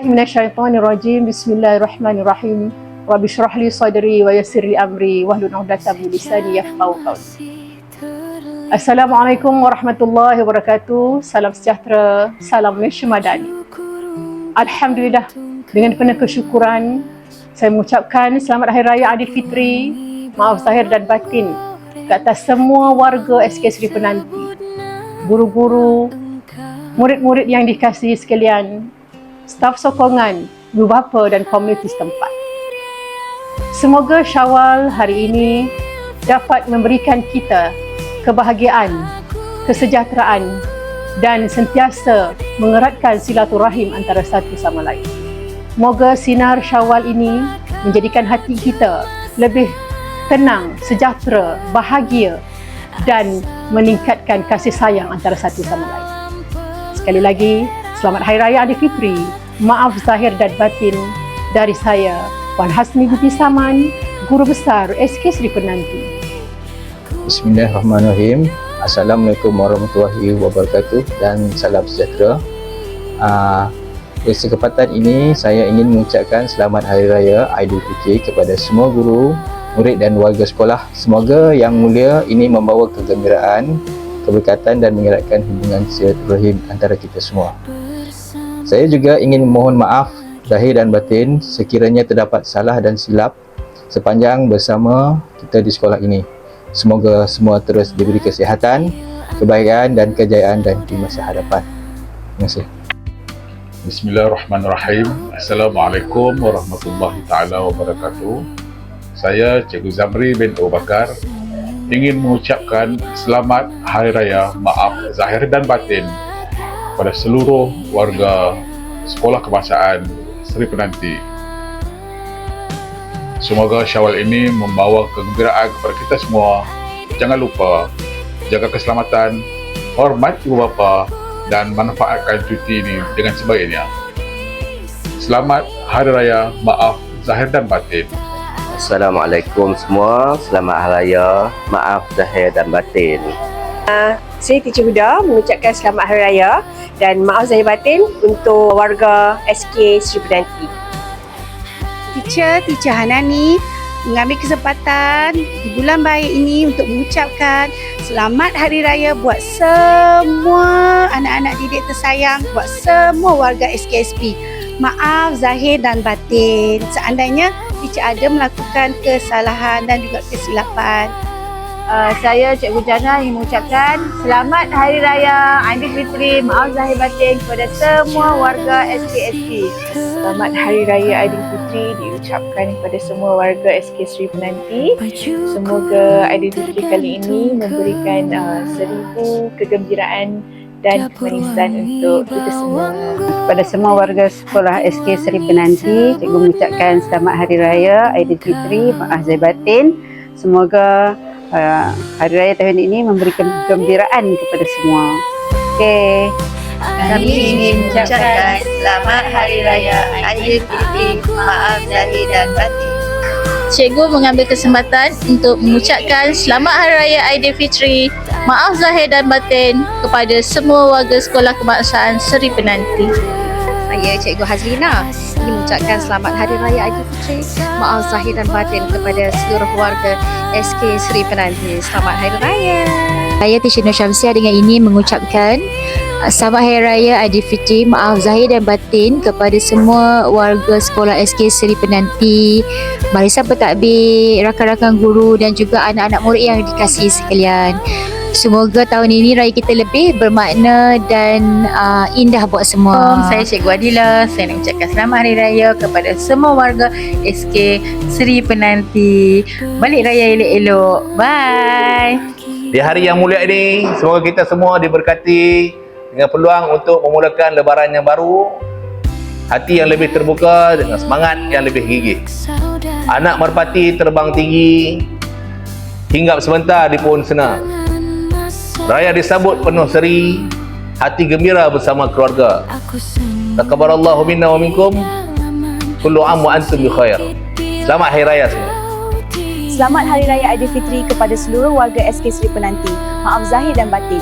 Minasyaitonirrajim. Bismillahirrahmanirrahim. Rabbi shrah li sadri wa yassir li amri wahlul 'uqdatam min lisani yafqahu qawli. Assalamualaikum warahmatullahi wabarakatuh. Salam sejahtera, salam Malaysia Madani. Alhamdulillah, dengan penuh kesyukuran saya mengucapkan selamat Hari Raya Aidilfitri, maaf zahir dan batin ke atas semua warga SK Seri Penanti, guru-guru, murid-murid yang dikasihi sekalian, staf sokongan, ibu bapa dan komuniti setempat. Semoga Syawal hari ini dapat memberikan kita kebahagiaan, kesejahteraan dan sentiasa mengeratkan silaturahim antara satu sama lain. Moga sinar Syawal ini menjadikan hati kita lebih tenang, sejahtera, bahagia dan meningkatkan kasih sayang antara satu sama lain. Sekali lagi, selamat Hari Raya Aidilfitri. Maaf zahir dan batin dari saya, Puan Hasni Binti Saman, Guru Besar SK Seri Penanti. Bismillahirrahmanirrahim. Assalamualaikum warahmatullahi wabarakatuh dan salam sejahtera. Kesempatan ini saya ingin mengucapkan selamat Hari Raya Aidilfitri kepada semua guru, murid dan warga sekolah. Semoga Yang Mulia ini membawa kegembiraan, keberkatan dan mengeratkan hubungan silaturahim antara kita semua. Saya juga ingin memohon maaf zahir dan batin sekiranya terdapat salah dan silap sepanjang bersama kita di sekolah ini. Semoga semua terus diberi kesihatan, kebaikan dan kejayaan dan di masa hadapan. Terima kasih. Bismillahirrahmanirrahim. Assalamualaikum warahmatullahi taala wabarakatuh. Saya Cikgu Zamri bin Abu Bakar ingin mengucapkan selamat Hari Raya Maaf Zahir dan Batin pada seluruh warga Sekolah Kebangsaan Seri Penanti. Semoga Syawal ini membawa kegembiraan kepada kita semua. Jangan lupa jaga keselamatan, hormat ibu bapa dan manfaatkan cuti ini dengan sebaiknya. Selamat Hari Raya Maaf Zahir dan Batin. Assalamualaikum semua. Selamat Hari Raya Maaf Zahir dan Batin. Saya Teacher Huda mengucapkan selamat Hari Raya dan maaf zahir batin untuk warga SK Seri Penanti. Teacher Hanani mengambil kesempatan di bulan baik ini untuk mengucapkan selamat Hari Raya buat semua anak-anak didik tersayang, buat semua warga SKSP. Maaf zahir dan batin seandainya teacher ada melakukan kesalahan dan juga kesilapan. Saya Cikgu Jana ingin mengucapkan selamat Hari Raya Aidilfitri, maaf zahir batin kepada semua warga SKSP. Selamat Hari Raya Aidilfitri diucapkan kepada semua warga SK Seri Penanti. Semoga Aidilfitri kali ini memberikan 1000 kegembiraan dan kemanisan untuk kita semua. Kepada semua warga sekolah SK Seri Penanti, cikgu mengucapkan selamat Hari Raya Aidilfitri, maaf zahir batin. Semoga Hari Raya tahun ini memberikan kegembiraan kepada semua. Okey. Kami ingin mengucapkan selamat Hari Raya Aidilfitri, maaf zahir dan batin. Cikgu mengambil kesempatan untuk mengucapkan selamat Hari Raya Aidilfitri, maaf zahir dan batin kepada semua warga Sekolah Kebangsaan Seri Penanti. Saya Cikgu Hazlina ingin mengucapkan selamat Hari Raya Aidilfitri, maaf zahir dan batin kepada seluruh warga SK Seri Penanti. Selamat Hari Raya. Saya Teacher Nur Syamsiah dengan ini mengucapkan selamat Hari Raya Aidilfitri, maaf zahir dan batin kepada semua warga sekolah SK Seri Penanti, barisan pentadbir, rakan-rakan guru dan juga anak-anak murid yang dikasihi sekalian. Semoga tahun ini raya kita lebih bermakna dan indah buat semua. Saya Cikgu Adila. Saya nak ucapkan selamat Hari Raya kepada semua warga SK Seri Penanti. Balik raya elok-elok. Bye. Di hari yang mulia ini, semoga kita semua diberkati dengan peluang untuk memulakan lebaran yang baru, hati yang lebih terbuka dengan semangat yang lebih gigih. Anak merpati terbang tinggi, hinggap sebentar di pohon senang. Raya disambut penuh seri, hati gembira bersama keluarga. Taqabbalallahu minna wa minkum. Kullu am wa antum bi khair. Selamat Hari Raya semua. Selamat Hari Raya Aidilfitri kepada seluruh warga SK Seri Penanti. Maaf zahir dan batin.